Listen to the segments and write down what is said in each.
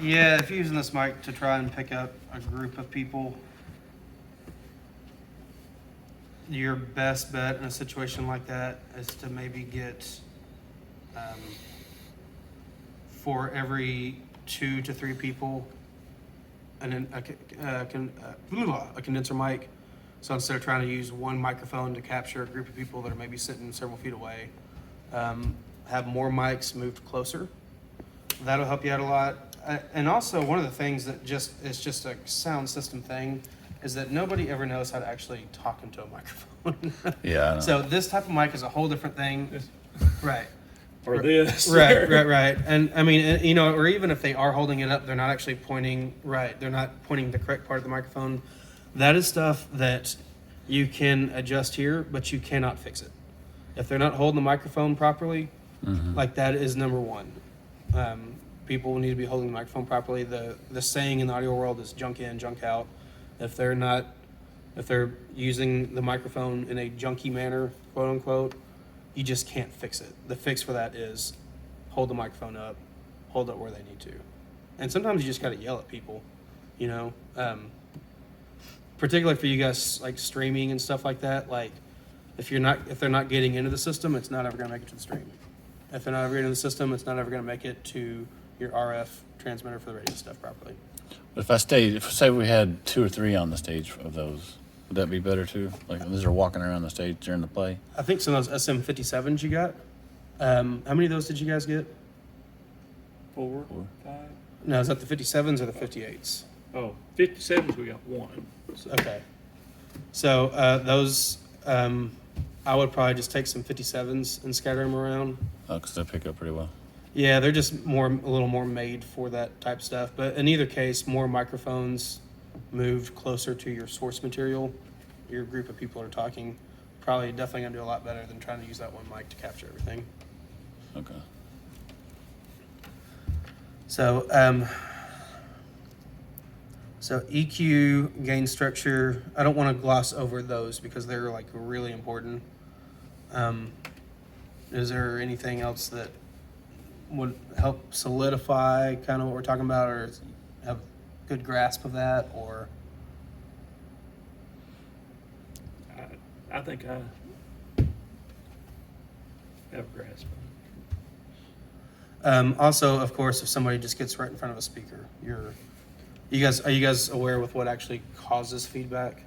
Yeah, if you're using this mic to try and pick up a group of people, your best bet in a situation like that is to maybe get, for every 2 to 3 people, a condenser mic. So instead of trying to use one microphone to capture a group of people that are maybe sitting several feet away, have more mics moved closer. That'll help you out a lot. And also, one of the things that is just a sound system thing is that nobody ever knows how to actually talk into a microphone. Yeah, I know. So this type of mic is a whole different thing. Right. Or this. Right. And I mean, you know, or even if they are holding it up, they're not actually pointing right. They're not pointing the correct part of the microphone. That is stuff that you can adjust here, but you cannot fix it. If they're not holding the microphone properly, like that is number one. People need to be holding the microphone properly. The saying in the audio world is junk in, junk out. If they're using the microphone in a junky manner, quote unquote, you just can't fix it. The fix for that is hold the microphone up, hold it where they need to. And sometimes you just got to yell at people, you know, particularly for you guys like streaming and stuff like that. Like if they're not getting into the system, it's not ever going to make it to the stream. If they're not ever getting into the system, it's not ever going to make it to your RF transmitter for the radio stuff properly. But if say we had 2 or 3 on the stage of those, would that be better too? Like those are walking around the stage during the play. I think some of those SM57s you got. How many of those did you guys get? 4, 4. 5. No, is that the 57s or the 58s? Oh, 57s, we got 1. So. Okay. So those, I would probably just take some 57s and scatter them around. Oh, because they pick up pretty well. Yeah, they're just a little more made for that type stuff. But in either case, more microphones moved closer to your source material, your group of people are talking, probably definitely gonna do a lot better than trying to use that one mic to capture everything. Okay. So, so EQ, gain structure, I don't want to gloss over those because they're like really important. Is there anything else that would help solidify kind of what we're talking about, or have a good grasp of that, or? I think I have a grasp. Also, of course, if somebody just gets right in front of a speaker, are you guys aware with what actually causes feedback?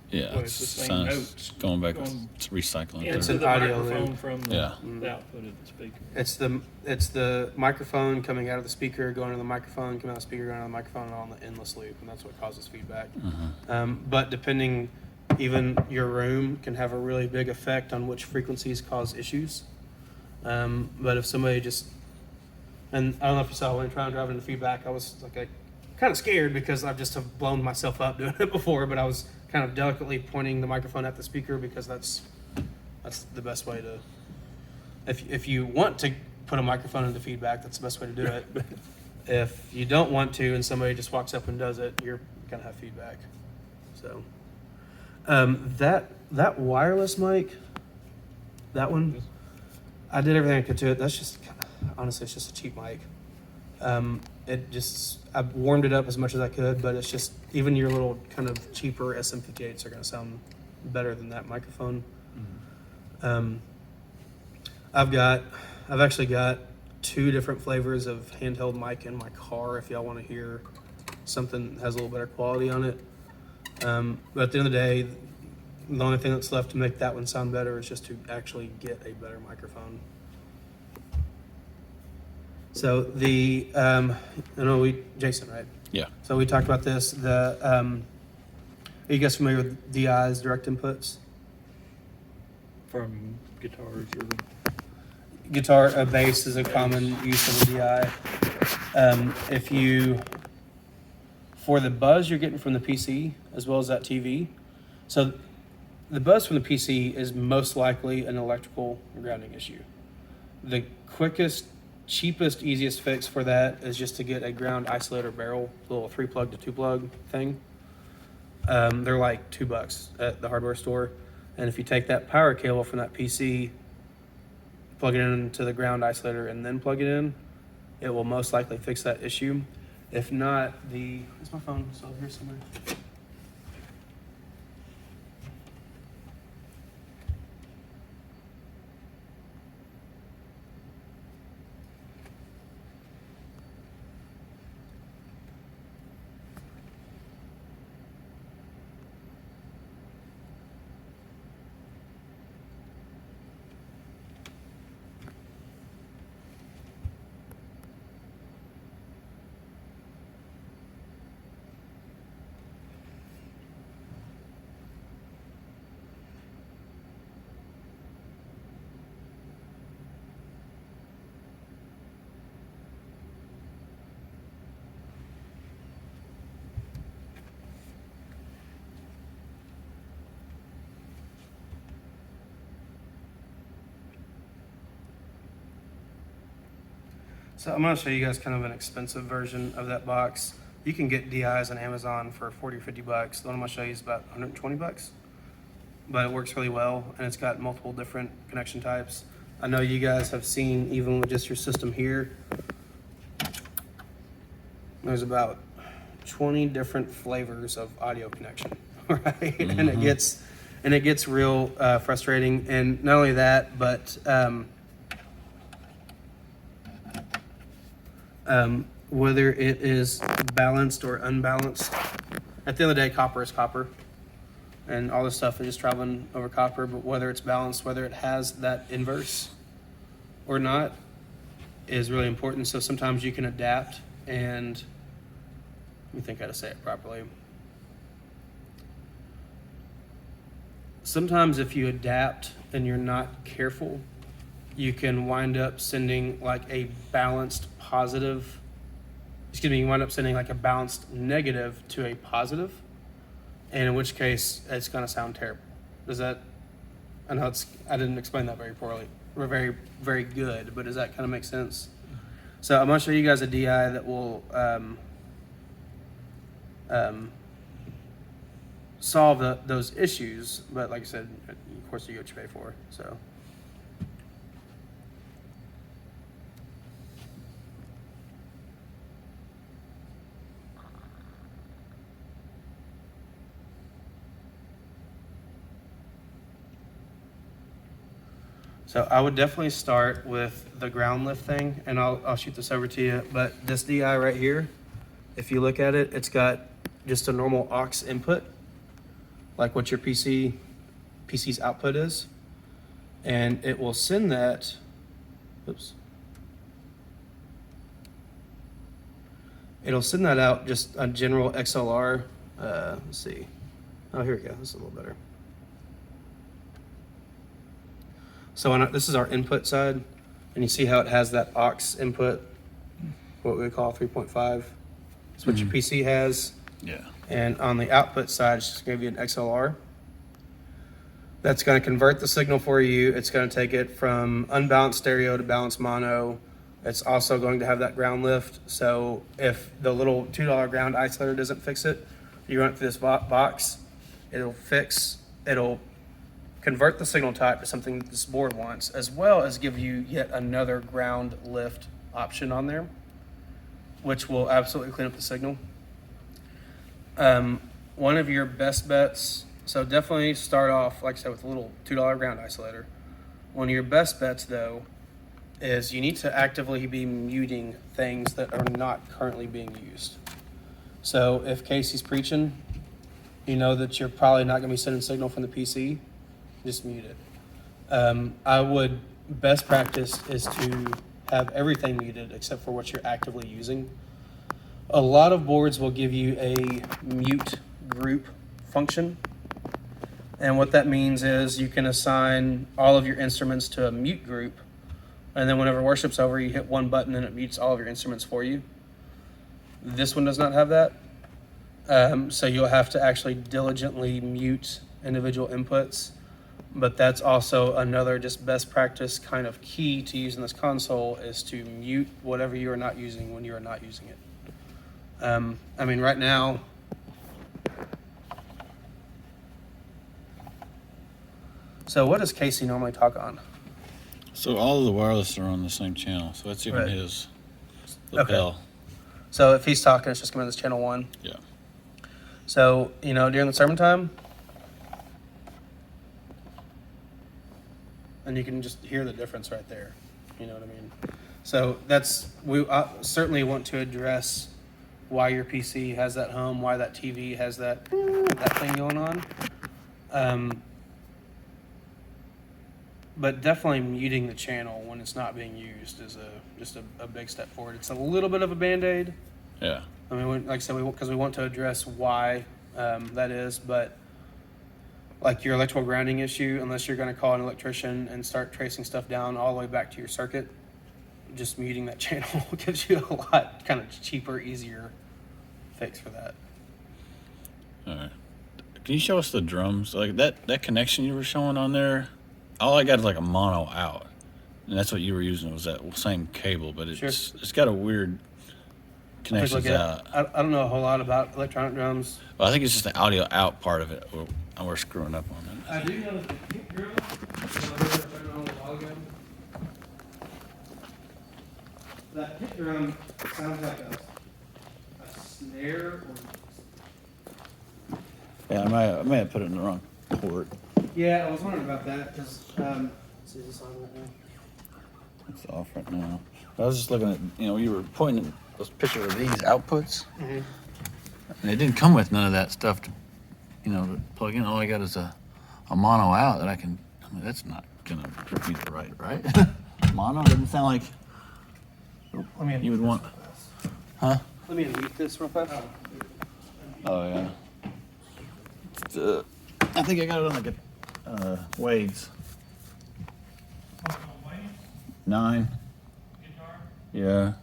Yeah, Well, it's it's the same sounds notes going back, going it's recycling. It's Into an the audio microphone loop. from Yeah. the output of the speaker. It's the microphone coming out of the speaker, going to the microphone, coming out of the speaker, going to the microphone, and on the endless loop, and that's what causes feedback. But depending, even your room can have a really big effect on which frequencies cause issues. But if somebody just, and I don't know if you saw when trying to drive into feedback, I was like kind of scared because I've just have blown myself up doing it before, but I was kind of delicately pointing the microphone at the speaker because that's the best way to, if you want to put a microphone into feedback, that's the best way to do it. If you don't want to and somebody just walks up and does it, you're gonna have feedback. So that wireless mic, that one, I did everything I could to it. That's just, honestly, it's just a cheap mic. I warmed it up as much as I could, but it's just, even your little kind of cheaper SM58s are going to sound better than that microphone. I've actually got 2 different flavors of handheld mic in my car if y'all want to hear something that has a little better quality on it. But at the end of the day, the only thing that's left to make that one sound better is just to actually get a better microphone. So Jason, right? Yeah. So we talked about this. Are you guys familiar with DI's, direct inputs? From guitars or Guitar, bass is a common use of a DI. For the buzz you're getting from the PC as well as that TV, so the buzz from the PC is most likely an electrical grounding issue. The quickest, cheapest, easiest fix for that is just to get a ground isolator barrel, little 3-plug to 2-plug thing. They're like $2 at the hardware store. And if you take that power cable from that PC, plug it into the ground isolator and then plug it in, it will most likely fix that issue. If not, is my phone still here somewhere? So I'm going to show you guys kind of an expensive version of that box. You can get DIs on Amazon for 40 or 50 bucks. The one I'm going to show you is about 120 bucks, but it works really well, and it's got multiple different connection types. I know you guys have seen, even with just your system here, there's about 20 different flavors of audio connection, right? Mm-hmm. And it gets real frustrating. And not only that, but whether it is balanced or unbalanced, at the end of the day, copper is copper, and all this stuff is just traveling over copper. But whether it's balanced, whether it has that inverse or not, is really important. So sometimes you can adapt, and let me think how to say it properly. Sometimes if you adapt and you're not careful, you can wind up sending like a balanced positive, you wind up sending like a balanced negative to a positive, and in which case it's going to sound terrible. Does that, I know I didn't explain that very poorly, or very, very good, but does that kind of make sense? So I'm going to show you guys a DI that will solve those issues, but like I said, of course you get what you pay for, so. So I would definitely start with the ground lift thing, and I'll shoot this over to you. But this DI right here, if you look at it, it's got just a normal aux input, like what your PC's output is, and it will send that. Oops. It'll send that out just a general XLR. Let's see. Oh, here we go. This is a little better. So this is our input side, and you see how it has that aux input, what we call 3.5. It's what your PC has. Yeah. And on the output side, it's just going to be an XLR. That's going to convert the signal for you. It's going to take it from unbalanced stereo to balanced mono. It's also going to have that ground lift. So if the little $2 ground isolator doesn't fix it, you run it through this box, it'll convert the signal type to something this board wants, as well as give you yet another ground lift option on there, which will absolutely clean up the signal. One of your best bets, so definitely start off, like I said, with a little $2 ground isolator. One of your best bets, though, is you need to actively be muting things that are not currently being used. So if Casey's preaching, you know that you're probably not going to be sending signal from the PC. Just mute it. I would, best practice is to have everything muted except for what you're actively using. A lot of boards will give you a mute group function. And what that means is you can assign all of your instruments to a mute group. And then whenever worship's over, you hit one button and it mutes all of your instruments for you. This one does not have that. So you'll have to actually diligently mute individual inputs. But that's also another just best practice kind of key to using this console, is to mute whatever you are not using when you are not using it. I mean, right now, so what does Casey normally talk on? So all of the wireless are on the same channel, so that's even Right. his. Okay. lapel. So if he's talking, it's just coming to this channel 1. Yeah. So, you know, during the sermon time, and you can just hear the difference right there. You know what I mean? So we certainly want to address why your PC has that hum, why that TV has that thing going on. But definitely muting the channel when it's not being used is just a big step forward. It's a little bit of a Band-Aid. Yeah. I mean, like I said, because we want to address why that is, but like your electrical grounding issue, unless you're going to call an electrician and start tracing stuff down all the way back to your circuit, just muting that channel gives you a lot kind of cheaper, easier fix for that. All right. Can you show us the drums? Like that connection you were showing on there? All I got is like a mono out, and that's what you were using was that same cable, but it's Sure. it's got a weird Take a look connections at out. it. I don't know a whole lot about electronic drums. Well, I think it's just the audio out part of it. We're screwing up on that. I do know that the kick drum, that kick drum sounds like a snare or. Yeah, I may have put it in the wrong port. Yeah, I was wondering about that because. See this on right now? It's off right now. I was just looking at, you were pointing at those pictures of these outputs, Mm-hmm. and it didn't come with none of that stuff to plug in. All I got is a mono out that I mean, that's not gonna be right? Mono doesn't sound like Let me you would want. Huh? Let me unmute this real fast. Oh yeah. I think I got it on like a Wade's 9. Yeah.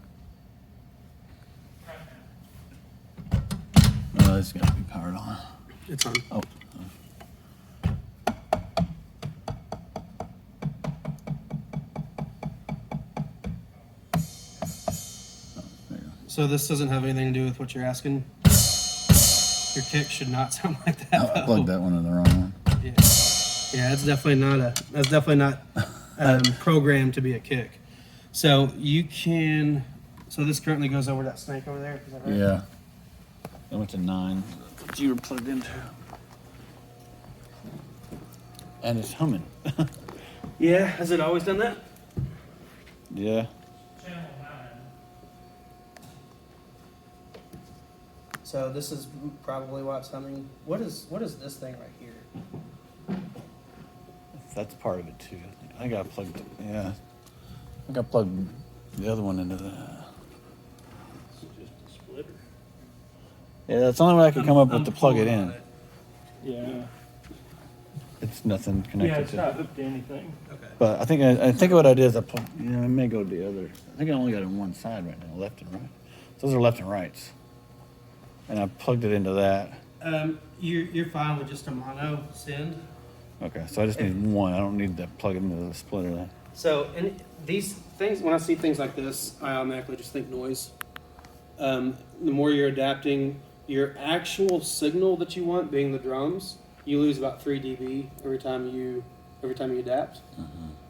No, it's got to be powered on. It's on. Oh. There you go. So this doesn't have anything to do with what you're asking. Your kick should not sound like that. Oh, I though. plugged that one in the wrong one. Yeah, that's definitely not programmed to be a kick. So you can. So this currently goes over that snake over there. Is that right? Yeah. I went to 9. That's what you were plugged into. And it's humming. Yeah. Has it always done that? Yeah. So this is probably why it's humming. What is this thing right here? That's part of it too. I got plugged. Yeah. I got plugged the other one into the. It's just a splitter. Yeah, that's the only way I could come up with to plug it pulling in. on Yeah. It's nothing Yeah, connected it's to not it. hooked to anything. Okay. But I think what I did is I plugged. I may go to the other. I think I only got it on one side right now, left and right. So those are left and rights. And I plugged it into that. You're fine with just a mono send. Okay, so I just need one. I don't need to plug it into the splitter then. So, and these things, when I see things like this, I automatically just think noise. The more you're adapting your actual signal that you want, being the drums, you lose about 3 dB every time you adapt.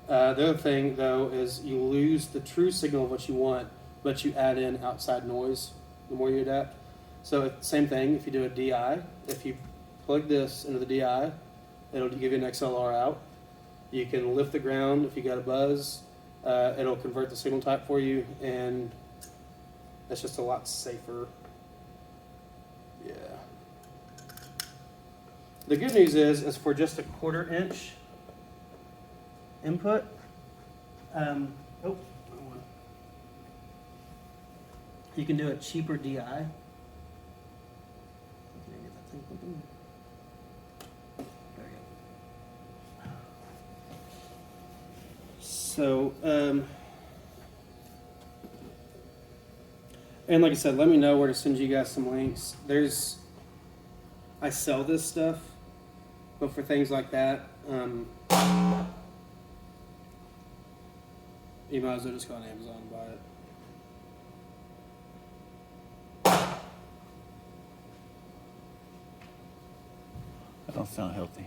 The other thing though is you lose the true signal of what you want, but you add in outside noise the more you adapt. So same thing if you do a DI. If you plug this into the DI, it'll give you an XLR out. You can lift the ground if you got a buzz. It'll convert the signal type for you, and that's just a lot safer. Yeah. The good news is for just a 1/4 inch input. Wrong one. You can do a cheaper DI. Can I get that thing open? There we go. So, and like I said, let me know where to send you guys some links. I sell this stuff, but for things like that, you might as well just go on Amazon and buy it. That don't sound healthy.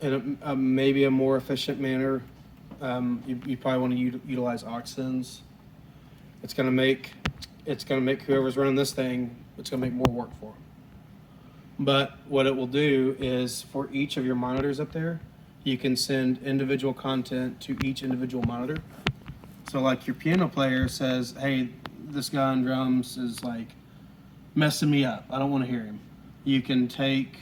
in maybe a more efficient manner, you probably want to utilize aux sends. It's gonna make whoever's running this thing, it's gonna make more work for them. But what it will do is for each of your monitors up there, you can send individual content to each individual monitor. So like your piano player says, hey, this guy on drums is like messing me up. I don't want to hear him. You can take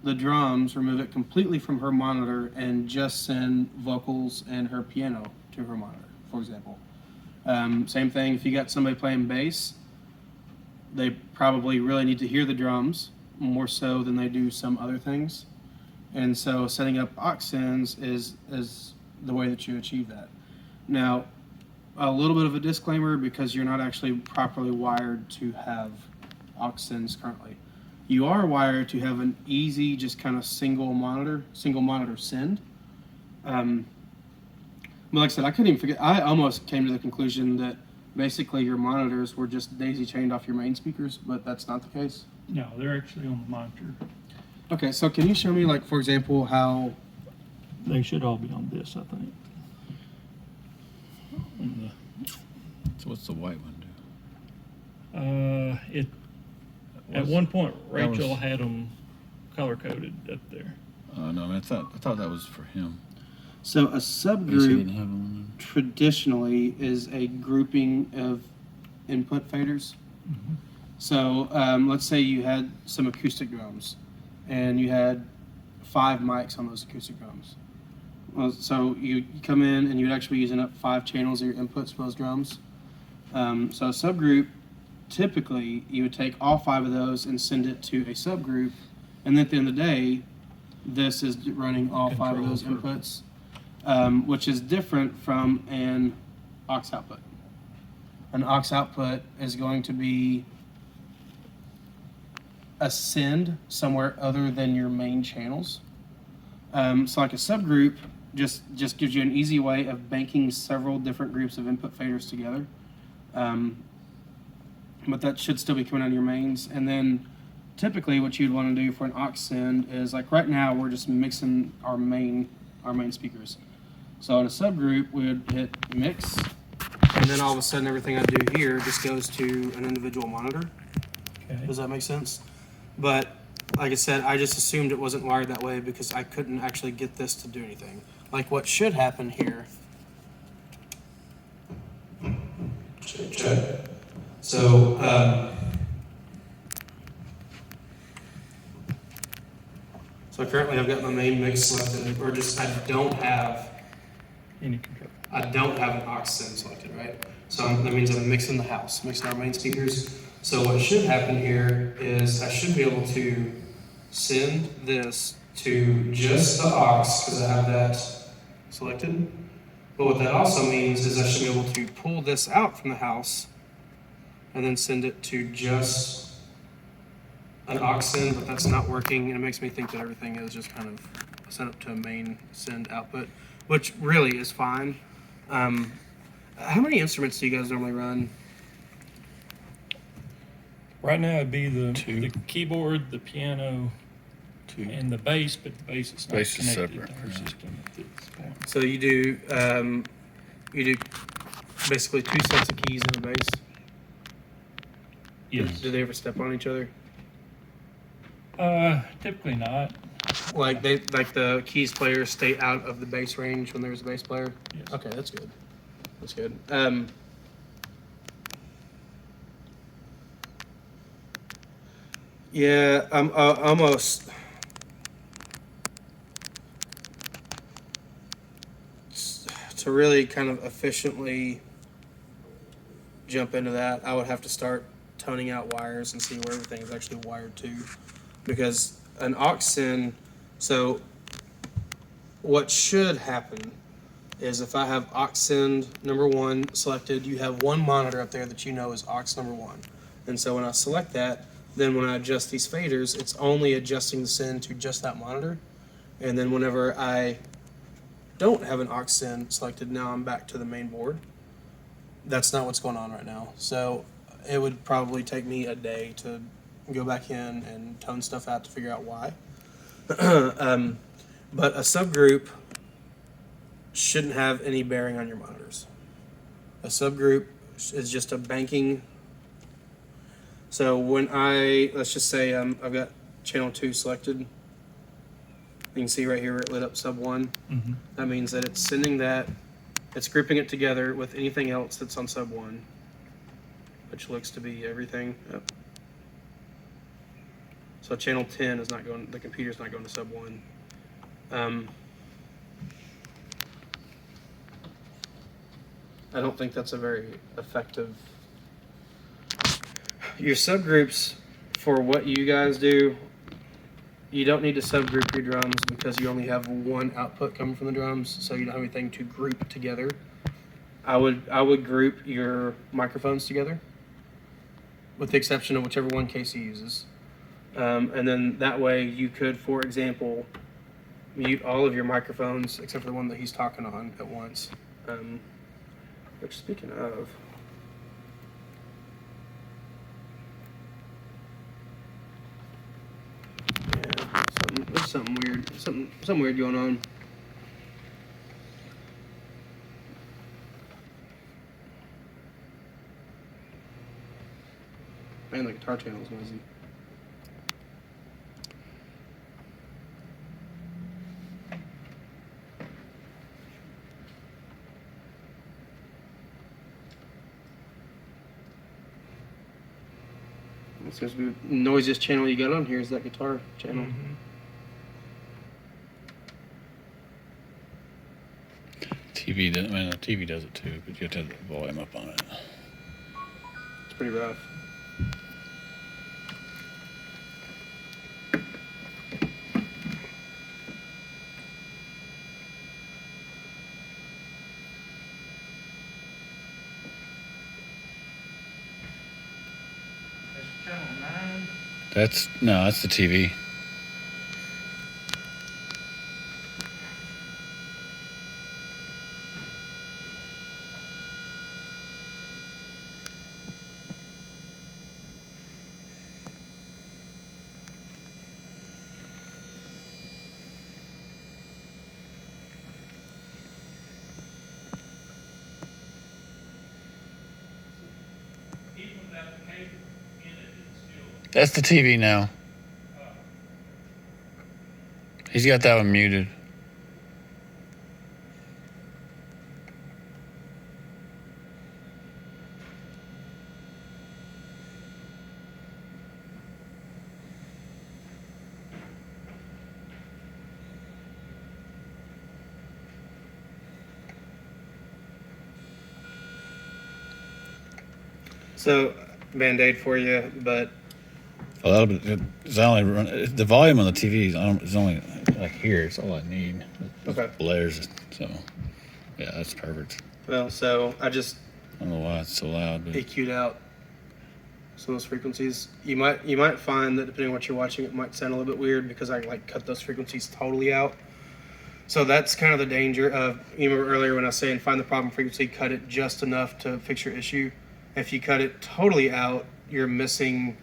the drums, remove it completely from her monitor, and just send vocals and her piano to her monitor, for example. Same thing if you got somebody playing bass, they probably really need to hear the drums more so than they do some other things. And so setting up aux sends is the way that you achieve that. Now, a little bit of a disclaimer because you're not actually properly wired to have aux sends currently. You are wired to have an easy, just kind of single monitor send. But like I said, I couldn't even forget. I almost came to the conclusion that basically your monitors were just daisy chained off your main speakers, but that's not the case. No, they're actually on the monitor. Okay, so can you show me, like, for example, how? They should all be on this, I think. So what's the white one do? At one point, that was- Rachel had them color coded up there. No, I thought that was for him. So a I guess he subgroup didn't have one. traditionally is a grouping of input faders. So let's say you had some acoustic drums, and you had 5 mics on those acoustic drums. Well, so you come in and you'd actually be using up 5 channels of your inputs for those drums. So a subgroup, typically you would take all 5 of those and send it to a subgroup, and at the end of the day, this is running all 5 of those Control inputs, which is different from an aux output. An aux output is going to be a send somewhere other than your main channels. So like a subgroup just gives you an easy way of banking several different groups of input faders together. But that should still be coming out of your mains. And then typically what you'd want to do for an aux send is, like right now we're just mixing our main speakers. So in a subgroup we would hit mix, and then all of a sudden everything I do here just goes to an individual monitor. Okay. Does that make sense? But like I said, I just assumed it wasn't wired that way because I couldn't actually get this to do anything. Like what should happen here. Check. So so currently I've got my main mix selected, or just I don't have Any control. an aux send selected, right? So that means I'm mixing the house, mixing our main speakers. So what should happen here is I should be able to send this to just the aux because I have that selected. But what that also means is I should be able to pull this out from the house and then send it to just an aux send, but that's not working, and it makes me think that everything is just kind of sent up to a main send output, which really is fine. How many instruments do you guys normally run? Right now it'd be the 2. the keyboard, the piano, 2. and the bass, but the bass is not Bass is connected separate, to our yeah. system at this point. So you do basically 2 sets of keys in the bass. Yes. Do they ever step on each other? Typically not. Like the keys players stay out of the bass range when there's a bass player? Yes. Okay, that's good. That's good. Yeah, I'm almost. To really kind of efficiently jump into that, I would have to start toning out wires and see where everything is actually wired to. Because an aux send, so what should happen is if I have aux send number 1 selected, you have one monitor up there that you know is aux number 1. And so when I select that, then when I adjust these faders, it's only adjusting the send to just that monitor. And then whenever I don't have an aux send selected, now I'm back to the main board. That's not what's going on right now. So it would probably take me a day to go back in and tone stuff out to figure out why. But a subgroup shouldn't have any bearing on your monitors. A subgroup is just a banking. So when let's just say I've got channel 2 selected. You can see right here it lit up sub 1. Mm-hmm. That means that it's sending that, it's grouping it together with anything else that's on sub 1, which looks to be everything. Yep. So channel 10 is not going, the computer's not going to sub 1. I don't think that's a very effective. Your subgroups for what you guys do, you don't need to subgroup your drums because you only have one output coming from the drums, so you don't have anything to group together. I would group your microphones together, with the exception of whichever one Casey uses. And then that way you could, for example, mute all of your microphones except for the one that he's talking on at once. Which, speaking of, yeah, there's something weird, something weird going on. Man, the guitar channel is noisy. It seems to be the noisiest channel you got on here is that guitar channel. Mm-hmm. TV does. Man, the TV does it too, but you have to have the volume up on it. It's pretty rough. That's channel 9. That's the TV. Even without the cable in it, it's still. That's the TV now. He's got that one muted. So, Band-Aid for you, but Well, it's only run, the volume on the TV is only like here. It's all I need. It Okay. blares. So, yeah, that's perfect. well, so I just I don't know why it's so loud, but EQ'd out some of those frequencies. You might find that depending on what you're watching, it might sound a little bit weird because I like cut those frequencies totally out. So that's kind of the danger of, you remember earlier when I was saying find the problem frequency, cut it just enough to fix your issue. If you cut it totally out, you're missing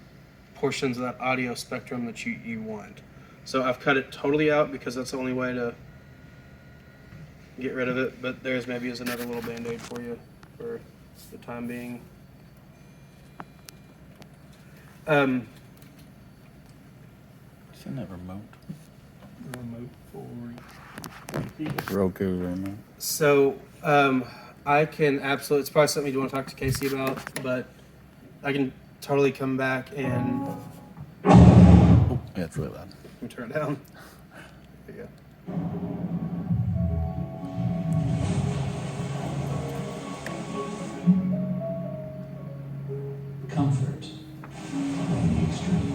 portions of that audio spectrum that you want. So I've cut it totally out because that's the only way to get rid of it. But there's maybe is another little Band-Aid for you for the time being. it's in that remote. Remote for Roku remote. So I can absolutely, it's probably something you want to talk to Casey about, but I can totally come back and Oh, yeah, it's really loud. let me turn it down. There you go. Comfort in the extreme.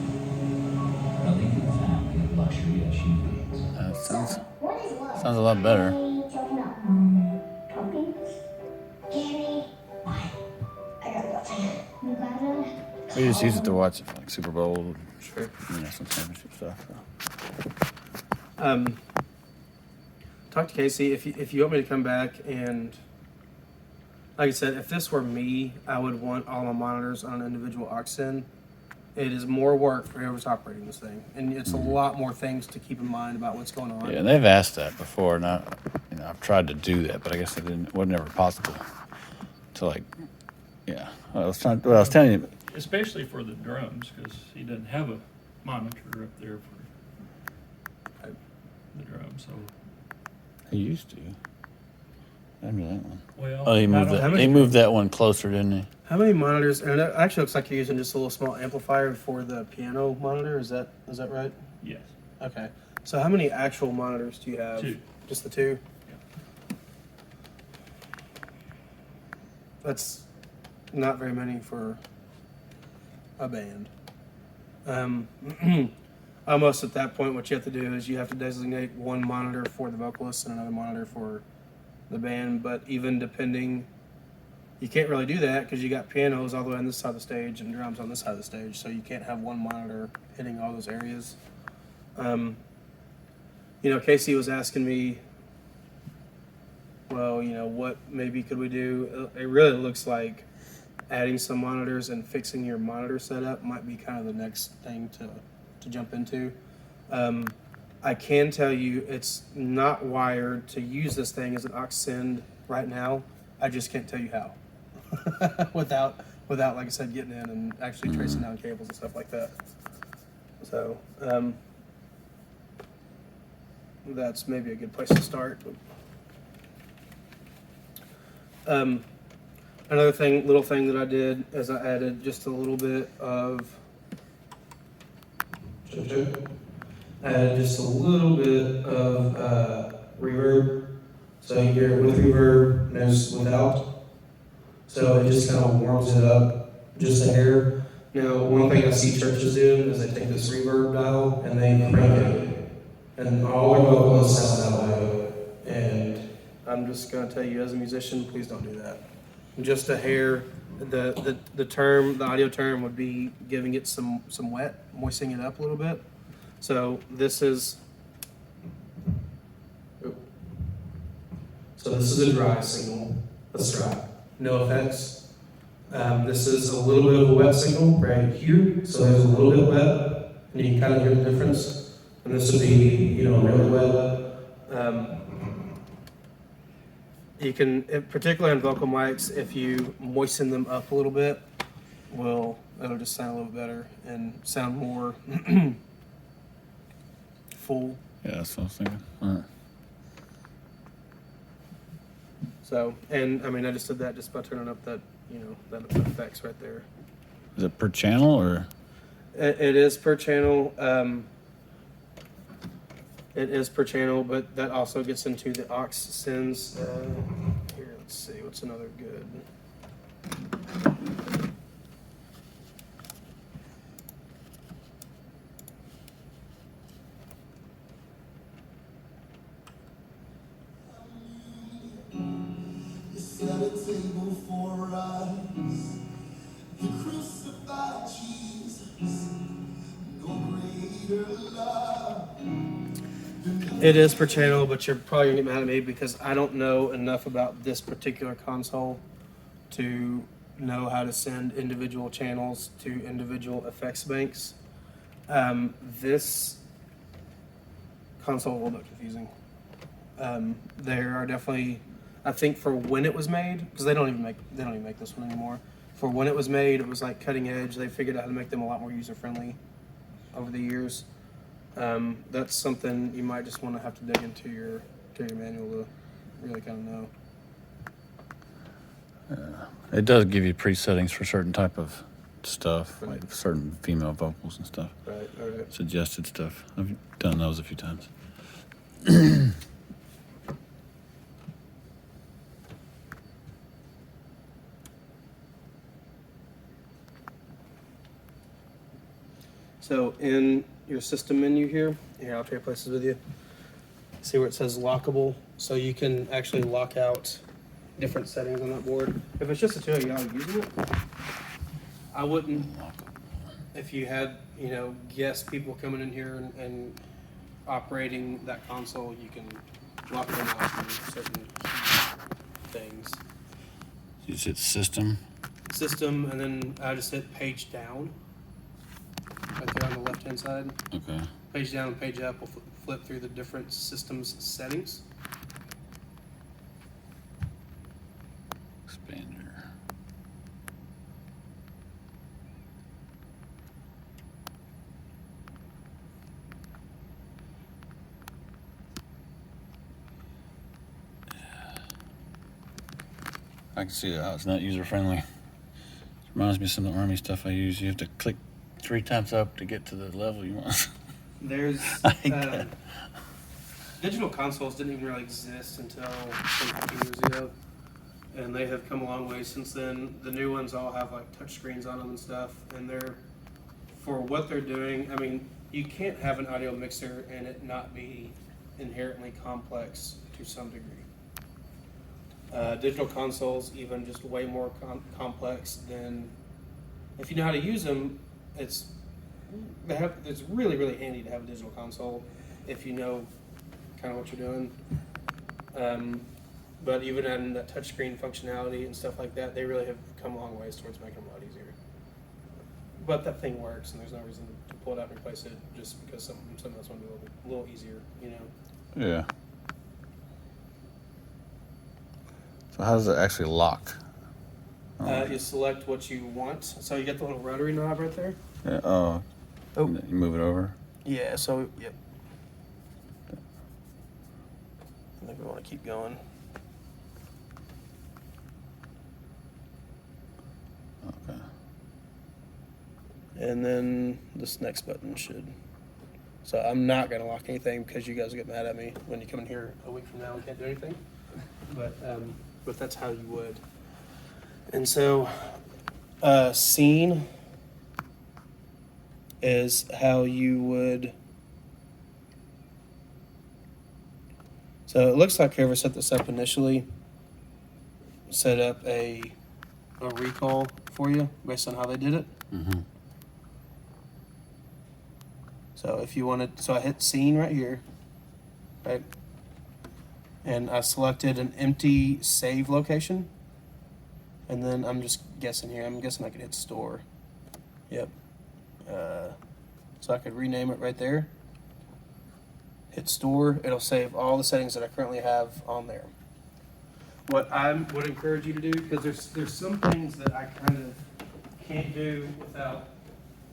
A Lincoln family of luxury SUVs. Sounds a lot better. We just use it to watch like Super Bowl, Sure. some championship stuff. Talk to Casey if you want me to come back, and like I said, if this were me, I would want all my monitors on an individual aux in it is more work for whoever's operating this thing, and it's a lot more things to keep in mind about what's going on. Yeah, and they've asked that before, and I've tried to do that, but I guess it wasn't ever possible. To yeah. I was telling you. Especially for the drums, because he doesn't have a monitor up there for the drums, so. He used to. I remember that one. Well. Oh, he moved not that. only- He moved that one closer, didn't he? How many monitors? And it actually looks like you're using just a little small amplifier for the piano monitor. Is that right? Yes. Okay. So how many actual monitors do you have? 2. Just the 2? Yeah. That's not very many for a band. Almost at that point, what you have to do is you have to designate one monitor for the vocalist and another monitor for the band. But even depending, you can't really do that because you got pianos all the way on this side of the stage and drums on this side of the stage. So you can't have one monitor hitting all those areas. Casey was asking me, well, what maybe could we do? It really looks like adding some monitors and fixing your monitor setup might be kind of the next thing to jump into. I can tell you it's not wired to use this thing as an aux send right now. I just can't tell you how without, like I said, getting in and actually tracing down cables and stuff like that. So that's maybe a good place to start. Another little thing that I did is I added just a little bit of reverb. So you hear it with reverb, there's without. So it just kind of warms it up just a hair. Now, one thing I see churches doing is they take this reverb dial and they crank it. And all their vocalists sound that way. And I'm just going to tell you, as a musician, please don't do that. Just a hair. The audio term would be giving it some wet, moistening it up a little bit. So this is a dry signal, a dry, no effects. This is a little bit of a wet signal right here, so there's a little bit wet, and you can kind of hear the difference. And this would be, really wet. You can, particularly on vocal mics, if you moisten them up a little bit, it'll just sound a little better and sound more full. Yeah, that's what I was thinking. All right. So, and I just did that just by turning up that effects right there. Is it per channel or? It is per channel. It is per channel, but that also gets into the aux sends. Here, let's see, what's another good? You set a table for us. You crucified Jesus. No greater love. It is per channel, but you're probably gonna get mad at me because I don't know enough about this particular console to know how to send individual channels to individual effects banks. This console is a little bit confusing. There are definitely, I think for when it was made, because they don't even make this one anymore. For when it was made, it was like cutting edge. They figured out how to make them a lot more user friendly over the years. That's something you might just want to have to dig into your manual to really kind of know. It does give you presettings for certain type of stuff, like certain female vocals and stuff. Right. Suggested stuff. I've done those a few times. So in your system menu here, I'll trade places with you. See where it says lockable? So you can actually lock out different settings on that board. If it's just the two of y'all using it, I wouldn't. If you had, guest people coming in here and operating that console, you can lock them out from certain things. You said system. System, and then I just hit page down. the left-hand side. Okay. Page down and page up will flip through the different systems settings. Expander. I can see that. It's not user friendly. Reminds me of some of the Army stuff I use. You have to click 3 times up to get to the level you want. There's I hate that. digital consoles didn't even really exist until some few years ago, and they have come a long way since then. The new ones all have like touch screens on them and stuff, and they're for what they're doing. I mean, you can't have an audio mixer and it not be inherently complex to some degree. Digital consoles even just way more complex than, if you know how to use them, it's really handy to have a digital console if you know kind of what you're doing. But even adding that touchscreen functionality and stuff like that, they really have come a long ways towards making them a lot easier. But that thing works, and there's no reason to pull it out and replace it just because something else want to be a little easier, you know. Yeah. So how does it actually lock? You select what you want. So you get the little rotary knob right there. Yeah, oh. Oh. You move it over. Yeah, so, yep. I think we want to keep going. Okay. And then this next button should. So I'm not going to lock anything because you guys will get mad at me when you come in here a week from now and can't do anything. But that's how you would. And so, scene is how you would. So it looks like whoever set this up initially set up a recall for you based on how they did it. Mm-hmm. So if you wanted, so I hit scene right here, right? And I selected an empty save location. And then I'm just guessing here. I'm guessing I could hit store. Yep. So I could rename it right there. Hit store. It'll save all the settings that I currently have on there. What I would encourage you to do, because there's some things that I kind of can't do without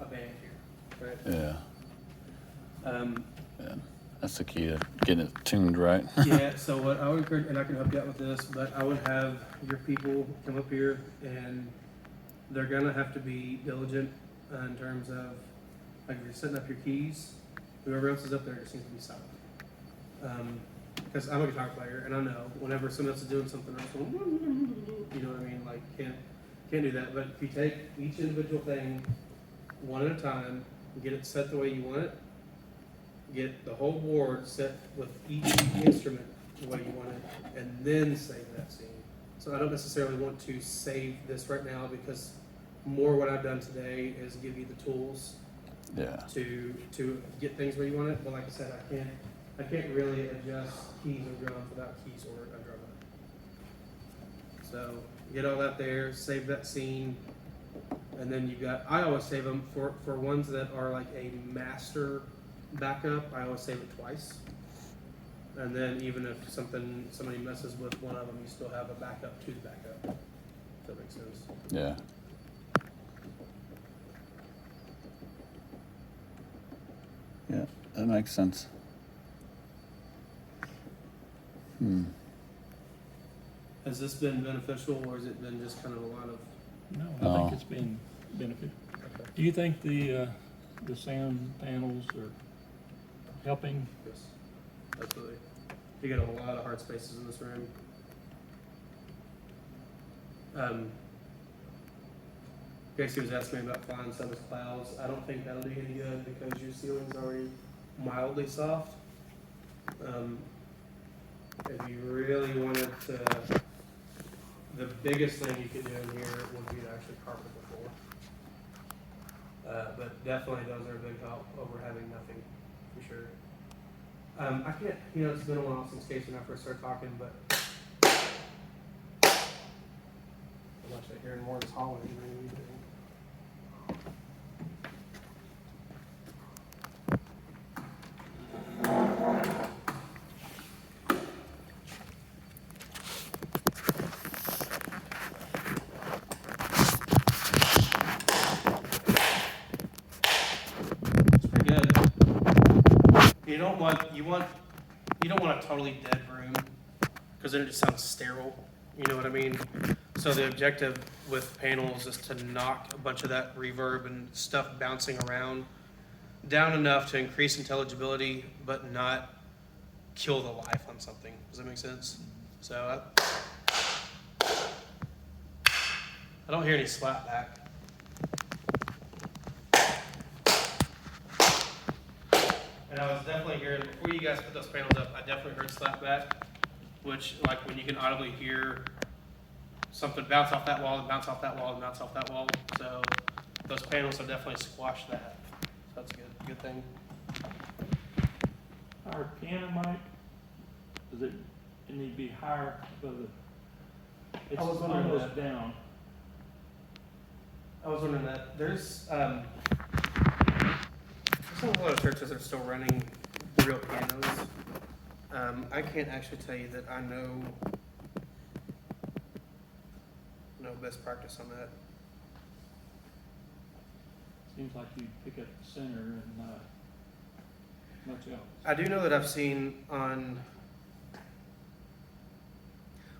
a band here, right? Yeah. Um, Yeah. That's the key to getting it tuned right. Yeah, so what I would encourage, and I can help you out with this, but I would have your people come up here and they're gonna have to be diligent in terms of, like, if you're setting up your keys, whoever else is up there just needs to be silent. Because I'm a guitar player and I know whenever someone else is doing something else, you know what I mean? Like, can't do that. But if you take each individual thing one at a time, get it set the way you want it, get the whole board set with each instrument the way you want it, and then save that scene. So I don't necessarily want to save this right now because more what I've done today is give you the tools Yeah. to get things where you want it. But like I said, I can't really adjust keys or drums without keys or a drum. So get all that there, save that scene, and then you got. I always save them for ones that are like a master backup. I always save it twice, and then even if somebody messes with one of them, you still have a backup to the backup. If that makes sense. Yeah. Yeah, that makes sense. Has this been beneficial, or has it been just kind of a lot of? No, No. I think it's been beneficial. Do you think the sound panels are helping? Yes, absolutely. You get a lot of hard spaces in this room. Casey was asking me about flying some of clouds. I don't think that'll do any good because your ceiling's already mildly soft. If you really wanted to, the biggest thing you could do in here would be to actually carpet the floor. But definitely those are a big help over having nothing, for sure. I can't, it's been a while since Casey and I first started talking, but I'm actually hearing more of his hollering than anything. You don't want a totally dead room because then it just sounds sterile. You know what I mean? So the objective with panels is to knock a bunch of that reverb and stuff bouncing around down enough to increase intelligibility, but not kill the life on something. Does that make sense? So I don't hear any slap back. And I was definitely hearing, before you guys put those panels up, I definitely heard slap back, which like when you can audibly hear something bounce off that wall and bounce off that wall and bounce off that wall. So those panels have definitely squashed that. So that's a good thing. Our piano mic, does it need to be higher above the, it's I was wondering almost that. down. I was wondering that. There's a lot of churches that are still running real pianos. I can't actually tell you that I know best practice on that. Seems like you pick up the center and much else. I do know that I've seen on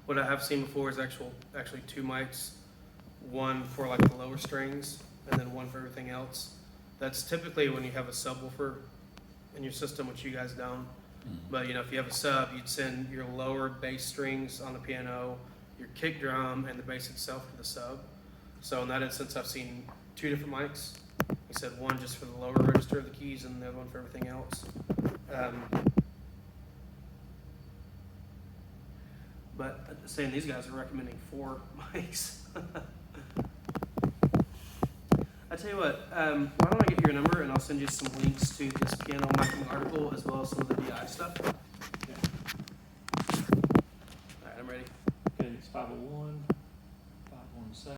what I have seen before is actually two mics, one for like the lower strings and then one for everything else. That's typically when you have a subwoofer in your system, which you guys don't. But if you have a sub, you'd send your lower bass strings on the piano, your kick drum, and the bass itself to the sub. So in that instance, I've seen two different mics. He said one just for the lower register of the keys and the other one for everything else. But saying these guys are recommending 4 mics. I tell you what, why don't I get your number and I'll send you some links to this piano miking article as well as some of the DI stuff. Yeah. All right, I'm ready. Okay, it's 501, 517.